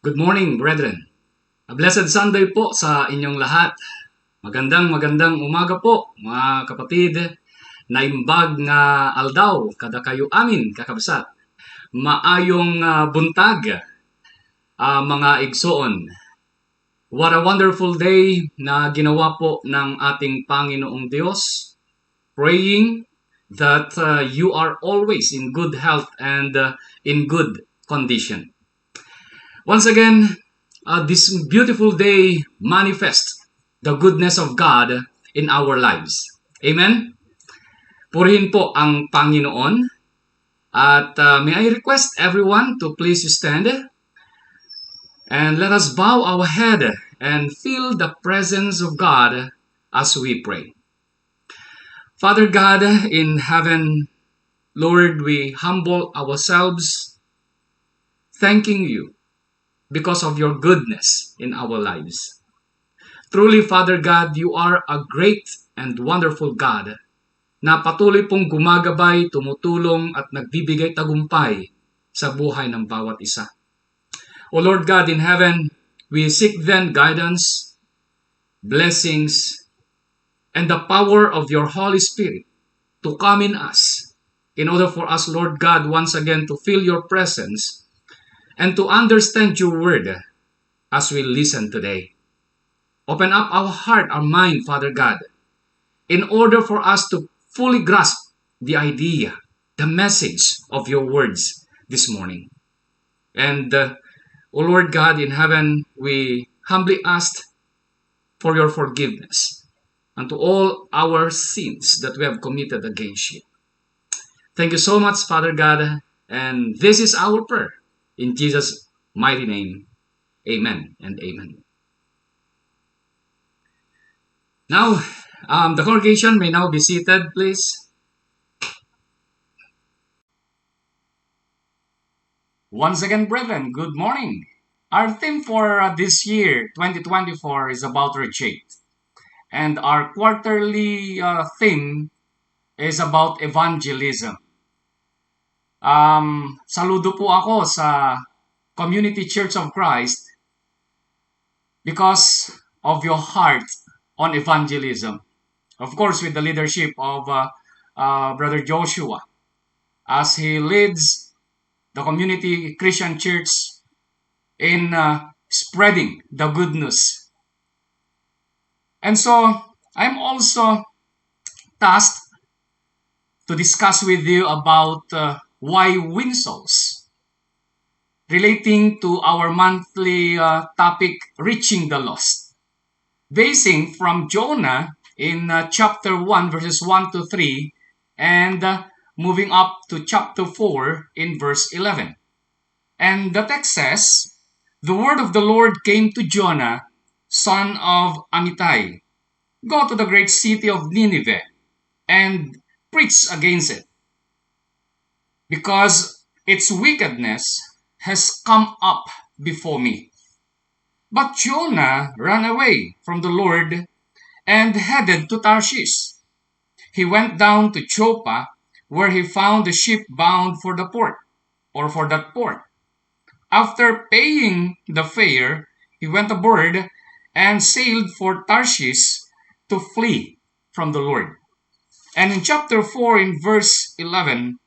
Good morning, brethren. A blessed Sunday po sa inyong lahat. Magandang umaga po, mga kapatid. Naimbag nga aldaw, kada kayo amin kakabsat. Maayong buntag, mga igsoon. What a wonderful day na ginawa po ng ating Panginoong Diyos. Praying that you are always in good health and in good condition. Once again, this beautiful day manifests the goodness of God in our lives. Amen? Purihin po ang Panginoon. At may I request everyone to please stand and let us bow our head and feel the presence of God as we pray. Father God in heaven, Lord, we humble ourselves, thanking you because of your goodness in our lives. Truly, Father God, you are a great and wonderful God na patuloy pong gumagabay, tumutulong at nagbibigay tagumpay sa buhay ng bawat isa. O Lord God in heaven, we seek then guidance, blessings, and the power of your Holy Spirit to come in us in order for us, Lord God, once again to feel your presence and to understand your word as we listen today. Open up our heart, our mind, Father God, in order for us to fully grasp the idea, the message of your words this morning. And, O Lord God in heaven, we humbly ask for your forgiveness unto all our sins that we have committed against you. Thank you so much, Father God, and this is our prayer. In Jesus' mighty name, amen and amen. Now, the congregation may now be seated, please. Once again, brethren, good morning. Our theme for this year, 2024, is about reject. And our quarterly theme is about evangelism. Saludo po ako sa Community Church of Christ because of your heart on evangelism. Of course, with the leadership of Brother Joshua as he leads the Community Christian Church in spreading the good news. And so, I'm also tasked to discuss with you about why win souls, relating to our monthly topic, Reaching the Lost. Basing from Jonah in chapter 1, verses 1 to 3, and moving up to chapter 4 in verse 11. And the text says, "The word of the Lord came to Jonah, son of Amittai. Go to the great city of Nineveh and preach against it, because its wickedness has come up before me." But Jonah ran away from the Lord and headed to Tarshish. He went down to Joppa, where he found a ship bound for the port, or for that port. After paying the fare, he went aboard and sailed for Tarshish to flee from the Lord. And in chapter 4, in verse 11,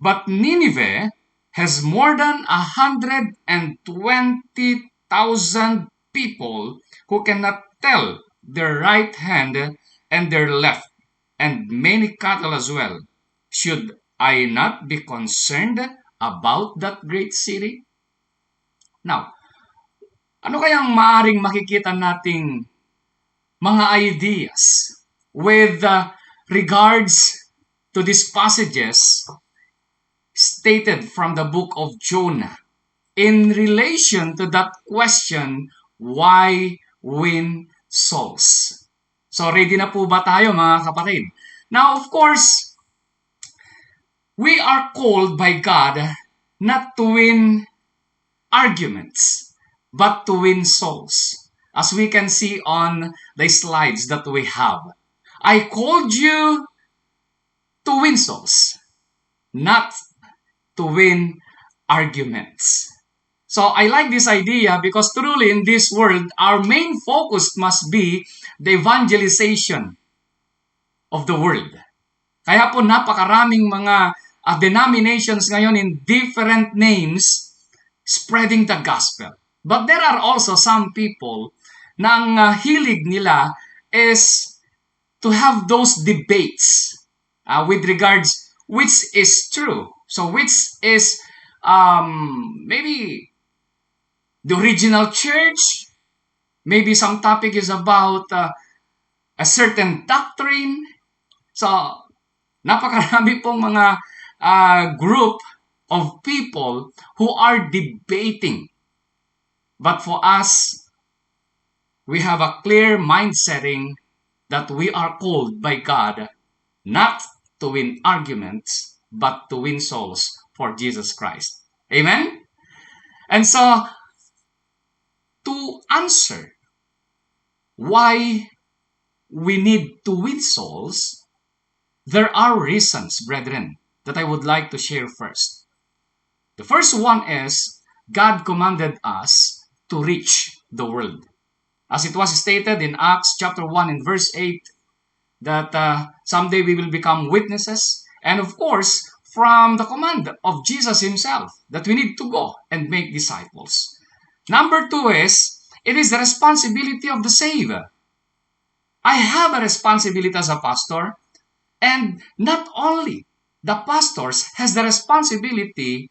"But Nineveh has more than 120,000 people who cannot tell their right hand and their left, and many cattle as well. Should I not be concerned about that great city?" Now, ano kayang maaring makikita nating mga ideas with regards to these passages stated from the book of Jonah in relation to that question, why win souls? So, ready na po ba tayo, mga kapatid? Now, of course, we are called by God not to win arguments, but to win souls. As we can see on the slides that we have. I called you to win souls, not to win arguments. So I like this idea because truly in this world, our main focus must be the evangelization of the world. Kaya po napakaraming mga denominations ngayon in different names spreading the gospel. But there are also some people na ang hilig nila is to have those debates with regards which is true. So which is maybe the original church, maybe some topic is about a certain doctrine. So napakarami pong mga group of people who are debating. But for us, we have a clear mind setting that we are called by God not to win arguments, but to win souls for Jesus Christ. Amen? And so, to answer why we need to win souls, there are reasons, brethren, that I would like to share first. The first one is, God commanded us to reach the world. As it was stated in Acts chapter 1 and verse 8, that someday we will become witnesses. And of course, from the command of Jesus himself, that we need to go and make disciples. Number two is, it is the responsibility of the saved. I have a responsibility as a pastor, and not only the pastors has the responsibility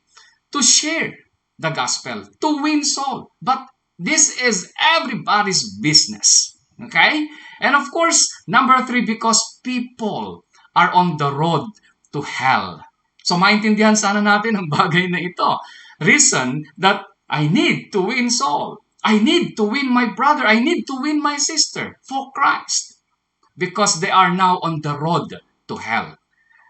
to share the gospel, to win soul, but this is everybody's business. Okay? And of course, number three, because people are on the road to hell. So maintindihan sana natin ang bagay na ito. Reason that I need to win soul. I need to win my brother. I need to win my sister for Christ. Because they are now on the road to hell.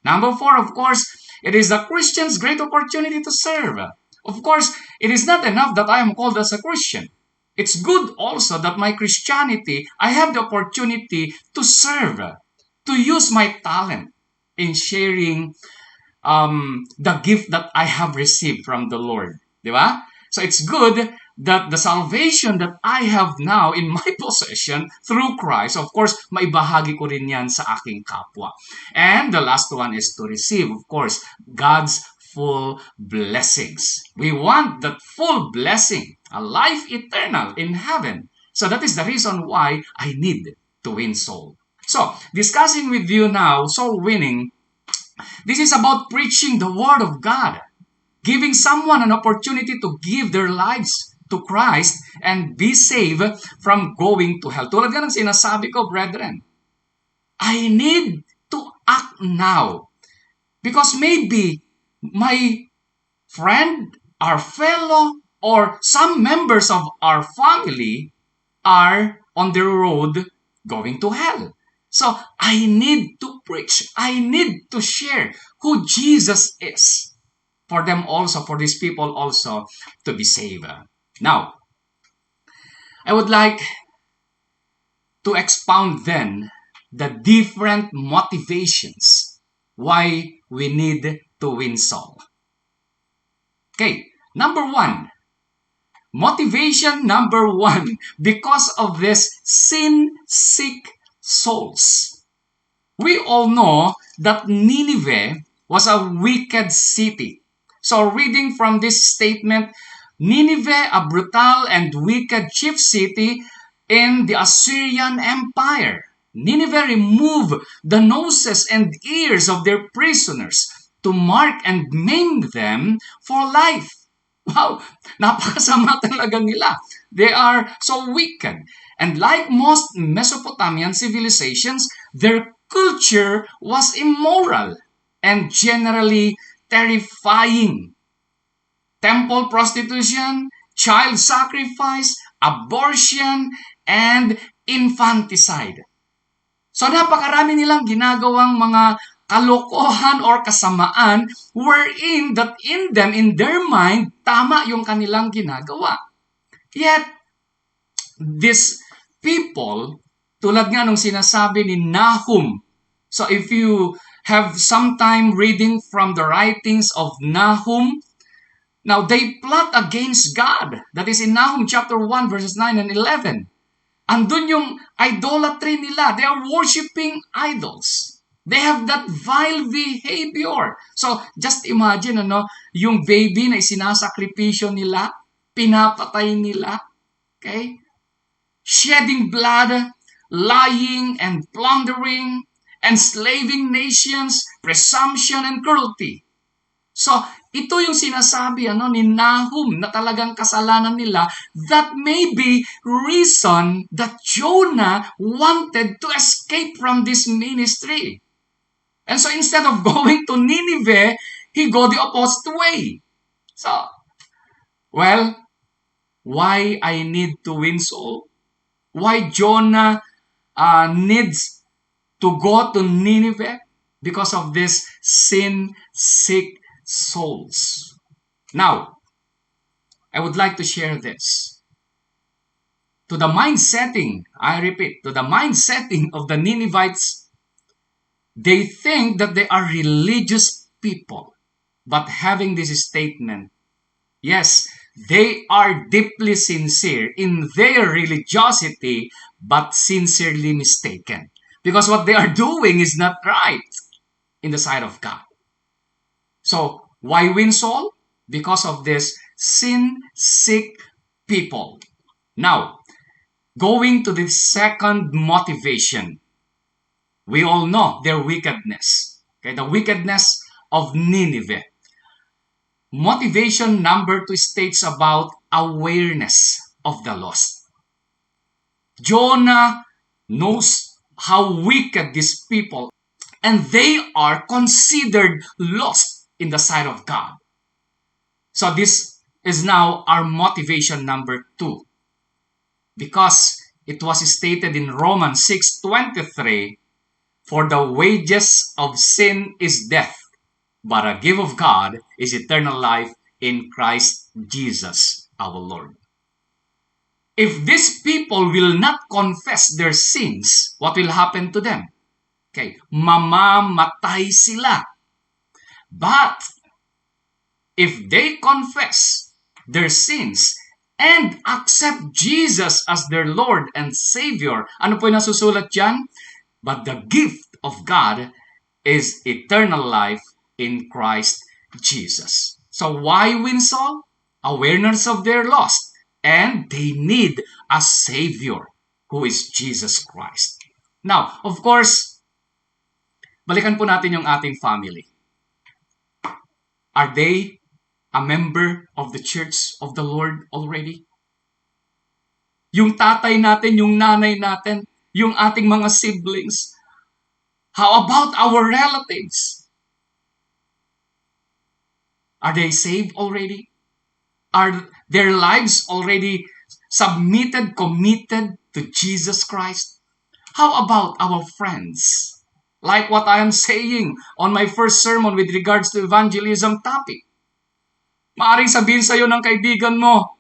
Number four, of course, it is the Christian's great opportunity to serve. Of course, it is not enough that I am called as a Christian. It's good also that my Christianity, I have the opportunity to serve, to use my talent in sharing the gift that I have received from the Lord. Di ba? So it's good that the salvation that I have now in my possession through Christ, of course, maibahagi ko rin yan sa aking kapwa. And the last one is to receive, of course, God's full blessings. We want that full blessing, a life eternal in heaven. So that is the reason why I need to win soul. So, discussing with you now, soul winning, this is about preaching the Word of God, giving someone an opportunity to give their lives to Christ and be saved from going to hell. Tulad nga ng sinasabi ko, brethren, I need to act now because maybe my friend, our fellow, or some members of our family are on the road going to hell. So I need to preach. I need to share who Jesus is for them also, for these people also to be saved. Now, I would like to expound then the different motivations why we need to win soul. Okay, number one. Motivation number one, because of this sin-sick souls. We all know that Nineveh was a wicked city. So reading from this statement, Nineveh, a brutal and wicked chief city in the Assyrian Empire. Nineveh removed the noses and ears of their prisoners to mark and maim them for life. Wow, napakasama talaga nila. They are so wicked. And like most Mesopotamian civilizations, their culture was immoral and generally terrifying. Temple prostitution, child sacrifice, abortion, and infanticide. So napakarami nilang ginagawang mga kalokohan or kasamaan wherein that in them, in their mind, tama yung kanilang ginagawa. Yet, these people, tulad nga nung sinasabi ni Nahum, so if you have some time reading from the writings of Nahum, Now, they plot against God. That is in Nahum chapter 1 verses 9 and 11. Andun yung idolatry nila. They are worshiping idols. They have that vile behavior. So, just imagine, yung baby na isinasakripisyo nila, pinapatay nila, okay? Shedding blood, lying and plundering, enslaving nations, presumption and cruelty. So, ito yung sinasabi ni Nahum na talagang kasalanan nila that may be reason that Jonah wanted to escape from this ministry. And so instead of going to Nineveh, he go the opposite way. So, well, why I need to win soul? Why Jonah needs to go to Nineveh? Because of this sin-sick souls. Now, I would like to share this. To the mind setting, I repeat, to the mind setting of the Ninevites, they think that they are religious people. But having this statement, yes, they are deeply sincere in their religiosity, but sincerely mistaken. Because what they are doing is not right in the sight of God. So, why win soul? Because of this sin-sick people. Now, going to the second motivation. We all know their wickedness. Okay, the wickedness of Nineveh. Motivation number 2 states about awareness of the lost. Jonah knows how wicked these people, and they are considered lost in the sight of God. So this is now our motivation number 2. Because it was stated in Romans 6:23, for the wages of sin is death, but a gift of God is eternal life in Christ Jesus our Lord. If these people will not confess their sins, what will happen to them? Okay, mamamatay sila. But if they confess their sins and accept Jesus as their Lord and Savior, ano po yung nasusulat dyan? But the gift of God is eternal life in Christ Jesus. So why win soul? Awareness of their lost. And they need a Savior who is Jesus Christ. Now, of course, balikan po natin yung ating family. Are they a member of the Church of the Lord already? Yung tatay natin, yung nanay natin, yung ating mga siblings. How about our relatives? Are they saved already? Are their lives already submitted, committed to Jesus Christ? How about our friends? Like what I am saying on my first sermon with regards to evangelism topic. Maaring sabihin sa iyo ng kaibigan mo,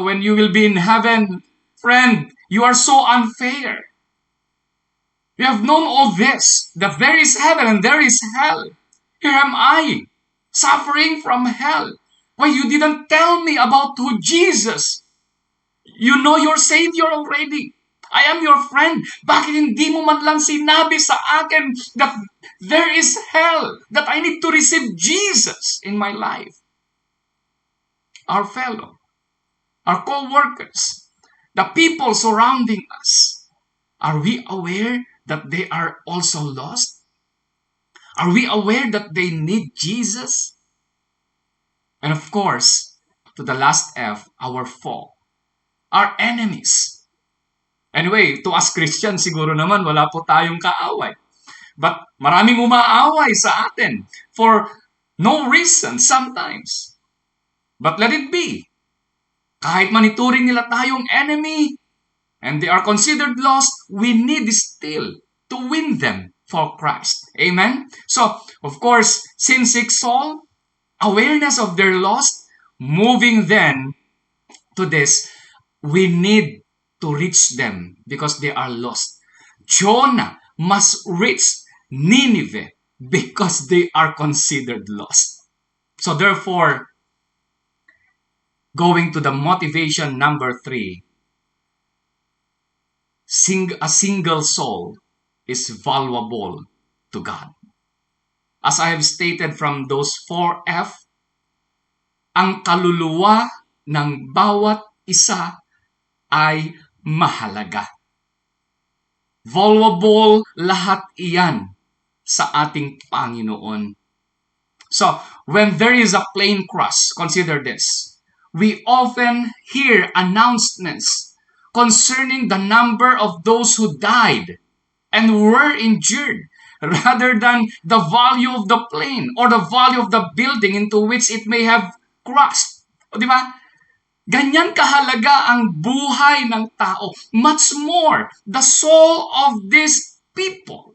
when you will be in heaven, friend, you are so unfair. You have known all this, that there is heaven and there is hell. Here am I, suffering from hell. Why you didn't tell me about who Jesus? You know your Savior already. I am your friend. Bakit hindi mo man lang sinabi sa akin that there is hell, that I need to receive Jesus in my life? Our fellow, our co-workers, the people surrounding us, are we aware that they are also lost? Are we aware that they need Jesus? And of course, to the last F, our foe, our enemies. Anyway, to us Christians, siguro naman wala po tayong kaaway. But maraming umaaway sa atin for no reason sometimes. But let it be. Kahit manituring nila tayong enemy and they are considered lost, we need still to win them for Christ. Amen? So, of course, sin-sick soul, awareness of their lost, moving then to this, we need to reach them because they are lost. Jonah must reach Nineveh because they are considered lost. So therefore, Going to the motivation number 3. A single soul is valuable to God. As I have stated from those 4F, ang kaluluwa ng bawat isa ay mahalaga. Valuable lahat iyan sa ating Panginoon. So, when there is a plane crash, consider this. We often hear announcements concerning the number of those who died and were injured rather than the value of the plane or the value of the building into which it may have crashed. O, di ba? Ganyan kahalaga ang buhay ng tao. Much more, the soul of these people.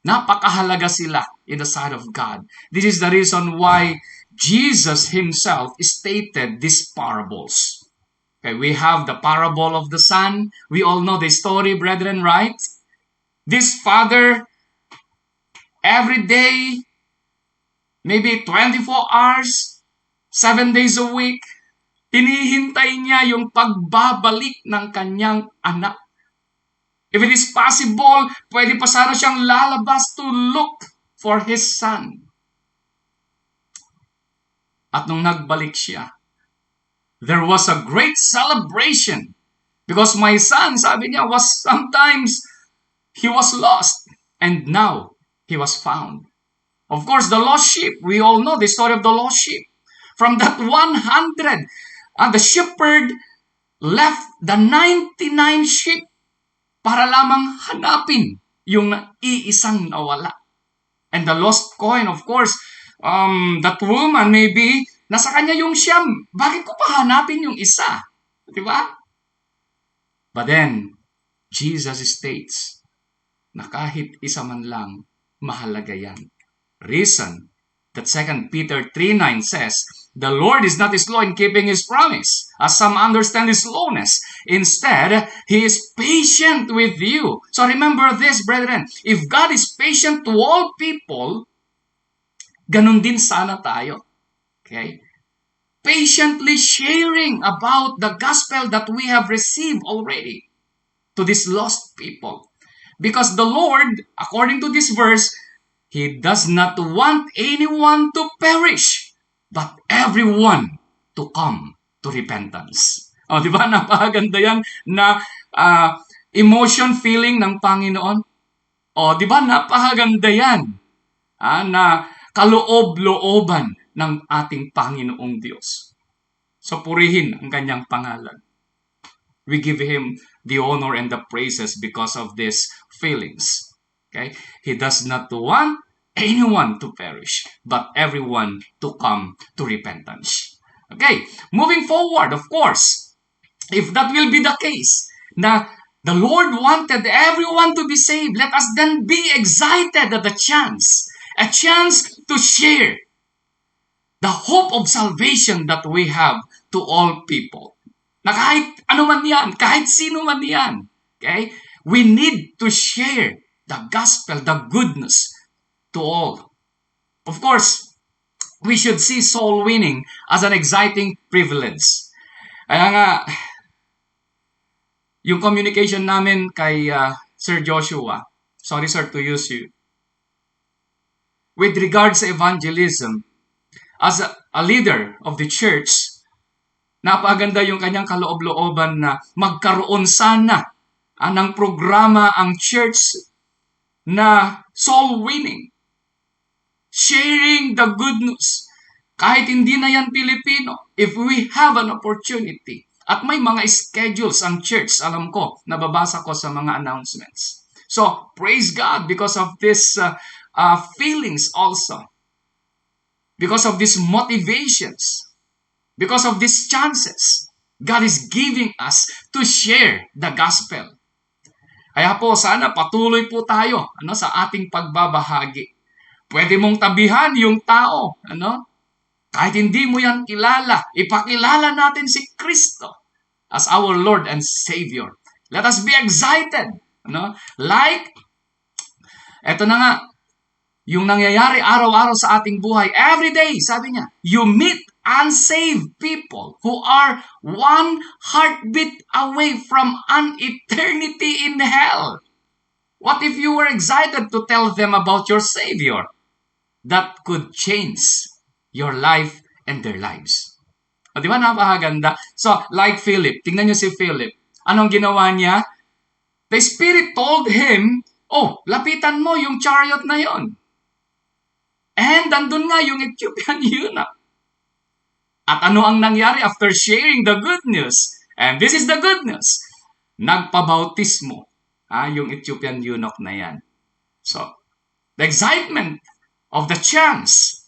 Napakahalaga sila in the sight of God. This is the reason why Jesus himself stated these parables. Okay, we have the parable of the son. We all know the story, brethren, right? This father, every day, maybe 24 hours, 7 days a week, hinihintay niya yung pagbabalik ng kanyang anak. If it is possible, pwede pa sana siyang lalabas to look for his son. At nung nagbalik siya, there was a great celebration because my son, sabi niya, he was lost and now he was found. Of course, the lost sheep, we all know the story of the lost sheep. From that 100, the shepherd left the 99 sheep para lamang hanapin yung iisang nawala. And the lost coin, of course, that woman maybe, nasa kanya yung siyam. Bakit ko pa hanapin yung isa? Diba? But then, Jesus states na kahit isa man lang, mahalaga yan. Reason that 2 Peter 3:9 says, the Lord is not slow in keeping his promise, as some understand his slowness. Instead, he is patient with you. So remember this, brethren. If God is patient to all people, ganun din sana tayo. Okay? Patiently sharing about the gospel that we have received already to these lost people. Because the Lord, according to this verse, he does not want anyone to perish, but everyone to come to repentance. O, di ba? Napakaganda yan na emotion, feeling ng Panginoon. O, di ba? Napakaganda yan na kaloob-looban ng ating Panginoong Diyos. So, purihin ang kanyang pangalan. We give him the honor and the praises because of these feelings. Okay? He does not want anyone to perish, but everyone to come to repentance. Okay, moving forward, of course, if that will be the case, na the Lord wanted everyone to be saved, let us then be excited at a chance to share the hope of salvation that we have to all people. Na kahit ano man yan, kahit sino man yan, okay, we need to share the gospel, the goodness to all. Of course, we should see soul winning as an exciting privilege. Kaya nga, yung communication namin kay Sir Joshua, sorry sir to use you, with regards sa evangelism, as a leader of the church, napaganda yung kanyang kaloob-looban na magkaroon sana ng programa ang church na soul winning. Sharing the good news. Kahit hindi na yan Pilipino, if we have an opportunity, at may mga schedules ang church, alam ko, nababasa ko sa mga announcements. So, praise God because of these feelings also. Because of these motivations. Because of these chances. God is giving us to share the gospel. Kaya po, sana patuloy po tayo sa ating pagbabahagi. Pwede mong tabihan yung tao. Kahit hindi mo yan kilala, ipakilala natin si Kristo as our Lord and Savior. Let us be excited. Like, eto na nga, yung nangyayari araw-araw sa ating buhay, every day, sabi niya, you meet unsaved people who are one heartbeat away from an eternity in hell. What if you were excited to tell them about your Savior? That could change your life and their lives. O, di ba napakaganda? So, like Philip, tingnan nyo si Philip. Anong ginawa niya? The Spirit told him, oh, lapitan mo yung chariot na yon. And andun nga yung Ethiopian eunuch. At ano ang nangyari after sharing the good news? And this is the good news. Nagpabautismo yung Ethiopian eunuch na yan. So, the excitement of the chance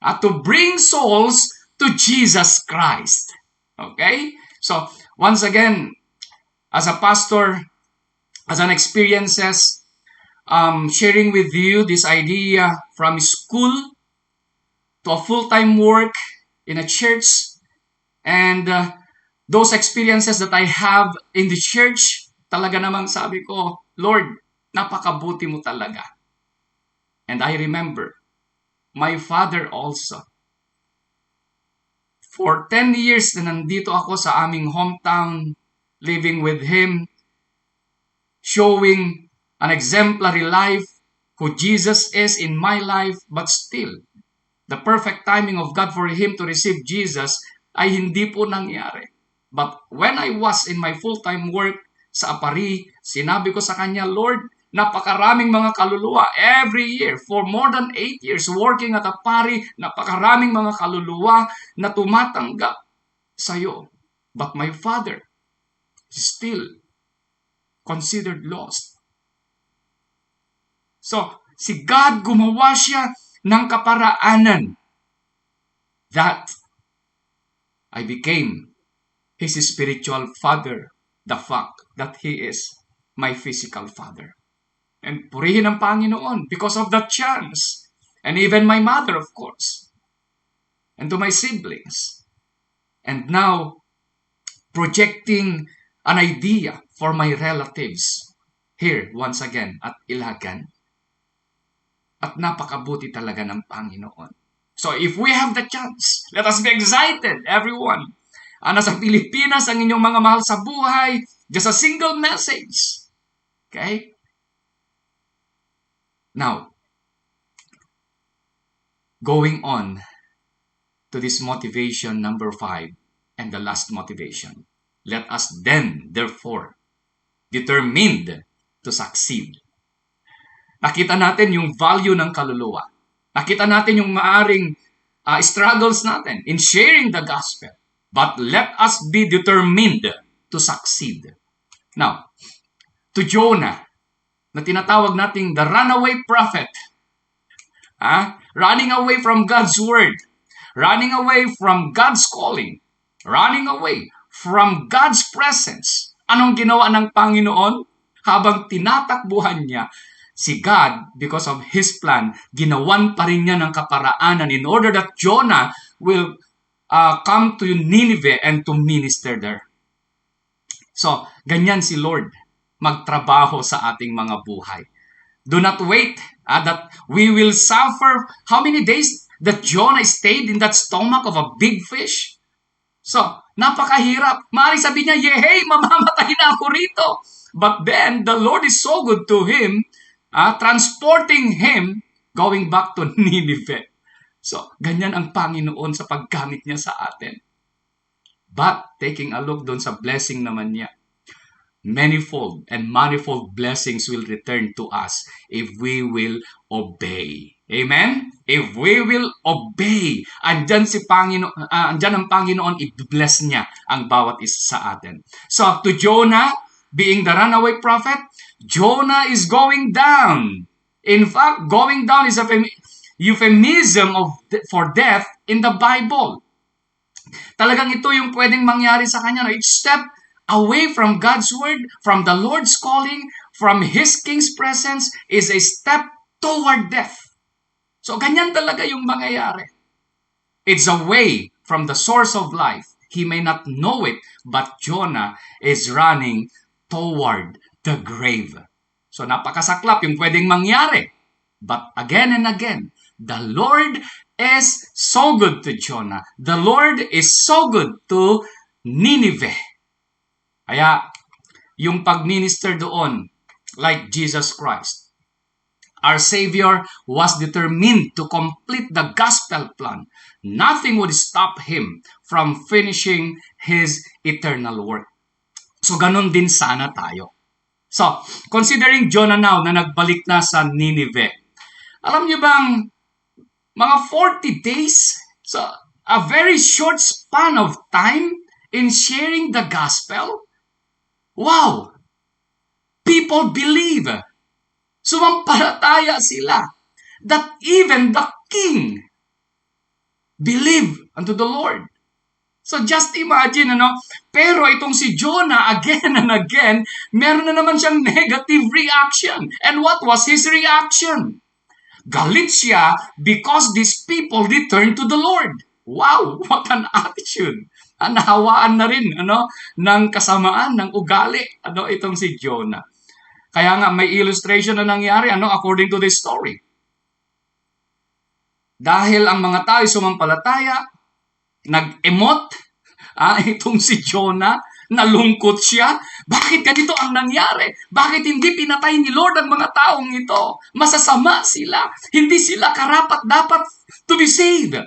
to bring souls to Jesus Christ. Okay? So, once again, as a pastor, as an experiences, sharing with you this idea from school to a full-time work in a church, and those experiences that I have in the church, talaga namang sabi ko, Lord, napakabuti mo talaga. And I remember, my father also. For 10 years na nandito ako sa aming hometown, living with him, showing an exemplary life who Jesus is in my life, but still, the perfect timing of God for him to receive Jesus ay hindi po nangyari. But when I was in my full-time work sa Apari, sinabi ko sa kanya, Lord, napakaraming mga kaluluwa every year for more than 8 years working at Apari, napakaraming mga kaluluwa na tumatanggap sa iyo. But my father is still considered lost. So, si God gumawa siya ng kaparaanan that I became his spiritual father, the fact that he is my physical father. And purihin ang Panginoon because of that chance. And even my mother, of course. And to my siblings. And now, projecting an idea for my relatives here, once again, at Ilagan. At napakabuti talaga ng Panginoon. So if we have the chance, let us be excited, everyone. Nasa Pilipinas ang inyong mga mahal sa buhay, just a single message. Okay? Now, going on to this motivation number 5 and the last motivation. Let us then, therefore, determined to succeed. Nakita natin yung value ng kaluluwa. Nakita natin yung maaring struggles natin in sharing the gospel. But let us be determined to succeed. Now, to Jonah, na tinatawag nating the runaway prophet. Running away from God's word. Running away from God's calling. Running away from God's presence. Anong ginawa ng Panginoon? Habang tinatakbuhan niya, si God, because of His plan, ginawan pa rin niya ng kaparaanan in order that Jonah will come to Nineveh and to minister there. So, ganyan si Lord magtrabaho sa ating mga buhay. Do not wait that we will suffer. How many days that Jonah stayed in that stomach of a big fish? So, napakahirap. Maaaring sabi niya, yehey, mamamatay na ako rito. But then, the Lord is so good to him, transporting him, going back to Nineveh. So, ganyan ang Panginoon sa paggamit niya sa atin. But, taking a look doon sa blessing naman niya, manifold and manifold blessings will return to us if we will obey. Amen? If we will obey, andyan ang Panginoon, i-bless niya ang bawat isa sa atin. So, to Jonah, being the runaway prophet, Jonah is going down. In fact, going down is a euphemism for death in the Bible. Talagang ito yung pwedeng mangyari sa kanya. No? Each step away from God's word, from the Lord's calling, from His King's presence, is a step toward death. So, ganyan talaga yung mangyayari. It's away from the source of life. He may not know it, but Jonah is running toward the grave. So, napakasaklap yung pwedeng mangyari. But again and again, the Lord is so good to Jonah. The Lord is so good to Nineveh. Kaya, yung pag-minister doon, like Jesus Christ, our Savior was determined to complete the gospel plan. Nothing would stop Him from finishing His eternal work. So, ganun din sana tayo. So, considering Jonah now na nagbalik na sa Nineveh, alam niyo bang mga 40 days, so a very short span of time in sharing the gospel? Wow! People believe. Sumampalataya sila that even the king believe unto the Lord. So just imagine, pero itong si Jonah, again and again, meron na naman siyang negative reaction. And what was his reaction? Galit siya because these people returned to the Lord. Wow, what an attitude. Nahawaan na rin ng kasamaan, ng ugali itong si Jonah. Kaya nga may illustration na nangyari according to this story. Dahil ang mga tao sumampalataya, nag-emote, itong si Jonah, nalungkot siya. Bakit ganito ang nangyari? Bakit hindi pinatay ni Lord ang mga taong ito? Masasama sila. Hindi sila karapat-dapat to be saved.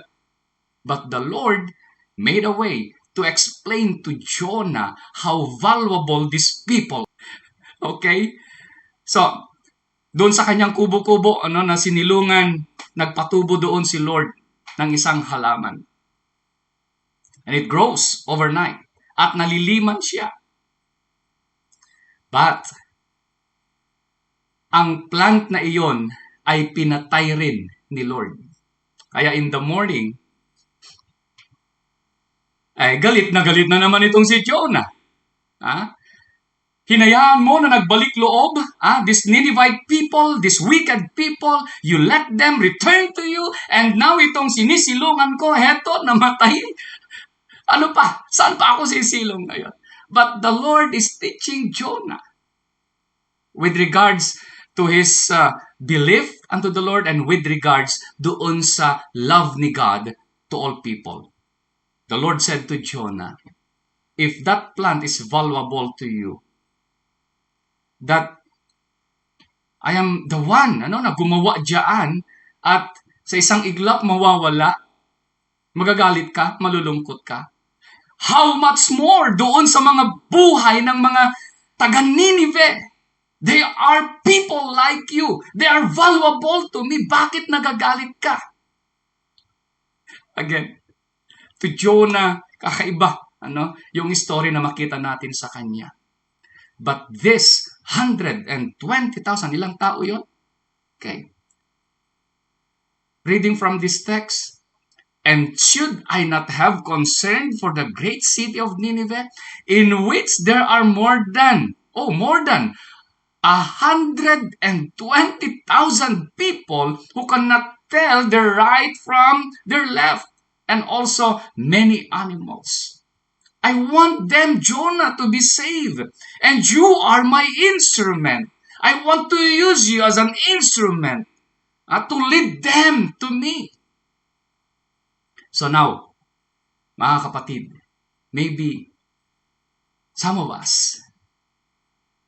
But the Lord made a way to explain to Jonah how valuable these people. Okay? So, doon sa kanyang kubo-kubo na sinilungan, nagpatubo doon si Lord ng isang halaman. And it grows overnight. At naliliman siya. But, ang plant na iyon ay pinatay rin ni Lord. Kaya in the morning, ay galit na naman itong si Jonah. Hinayaan mo na nagbalik loob, this Ninevite people, this wicked people, you let them return to you, and now itong sinisilungan ko, heto, namatay. Ano pa? Saan pa ako sisilong ngayon? But the Lord is teaching Jonah with regards to his belief unto the Lord and with regards doon sa love ni God to all people. The Lord said to Jonah, if that plant is valuable to you, that I am the one na gumawa dyan at sa isang iglap mawawala, magagalit ka, malulungkot ka. How much more doon sa mga buhay ng mga taga-Nineveh? They are people like you. They are valuable to me. Bakit nagagalit ka? Again, to Jonah, kakaiba, yung story na makita natin sa kanya. But this 120,000, ilang tao yun? Okay. Reading from this text, and should I not have concern for the great city of Nineveh, in which there are more than 120,000 people who cannot tell their right from their left, and also many animals. I want them, Jonah, to be saved, and you are my instrument. I want to use you as an instrument to lead them to me. So now, mga kapatid, maybe some of us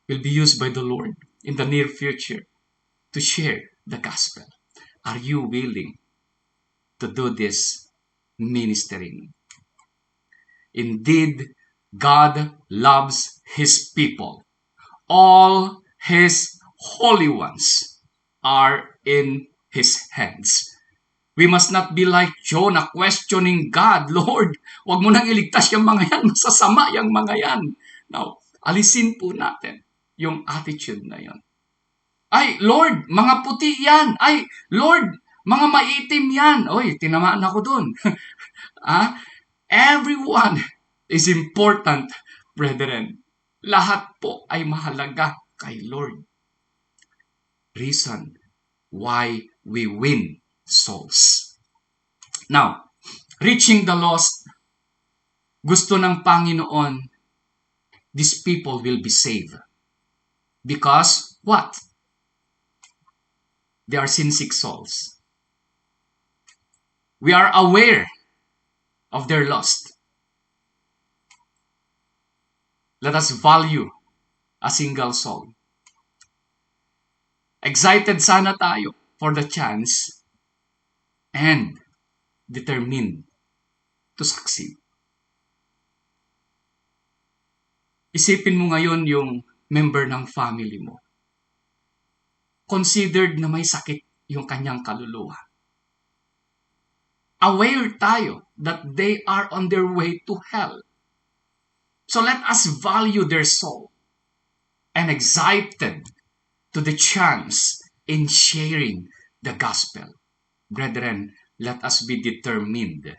will be used by the Lord in the near future to share the gospel. Are you willing to do this ministering? Indeed, God loves His people. All His holy ones are in His hands. We must not be like Jonah questioning God. Lord, wag mo nang iligtas yung mga yan. Masasama yung mga yan. Now, alisin po natin yung attitude na yan. Ay, Lord, mga puti yan. Ay, Lord, mga maitim yan. Oy, tinamaan ako dun. Everyone is important, brethren. Lahat po ay mahalaga kay Lord. Reason why we win souls. Now, reaching the lost, gusto ng Panginoon, these people will be saved. Because, what? They are sin-sick souls. We are aware of their loss. Let us value a single soul. Excited sana tayo for the chance and determined to succeed. Isipin mo ngayon yung member ng family mo. Considered na may sakit yung kanyang kaluluwa. Aware tayo that they are on their way to hell. So let us value their soul and excited to the chance in sharing the gospel. Brethren, let us be determined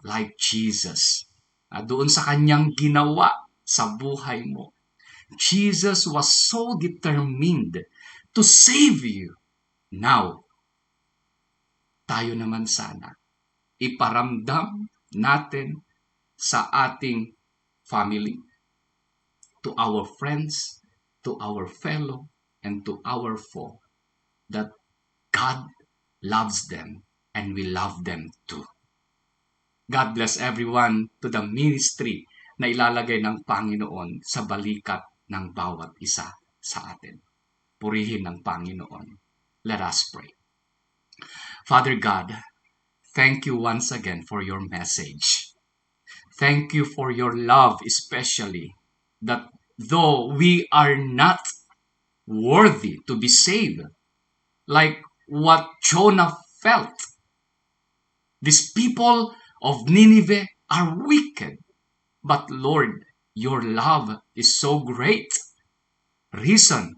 like Jesus. Doon sa kanyang ginawa sa buhay mo. Jesus was so determined to save you. Now, tayo naman sana, iparamdam natin sa ating family, to our friends, to our fellow, and to our foe, that God loves them and we love them too. God bless everyone to the ministry na ilalagay ng Panginoon sa balikat ng bawat isa sa atin. Purihin ng Panginoon. Let us pray. Father God, thank you once again for your message. Thank you for your love, especially that though we are not worthy to be saved, like what Jonah felt, these people of Nineveh are wicked. But Lord, your love is so great. Reason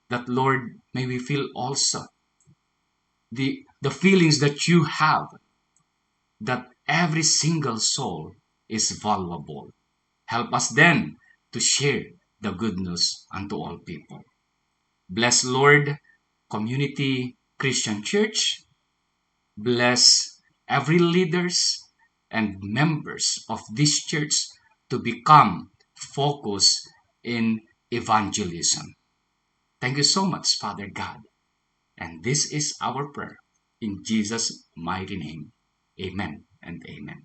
that, Lord, may we feel also the feelings that you have, that every single soul is valuable. Help us then to share the good news unto all people. Bless, Lord, Community Christian Church. Bless every leaders and members of this church to become focused in evangelism. Thank you so much, Father God. And this is our prayer in Jesus' mighty name. Amen and amen.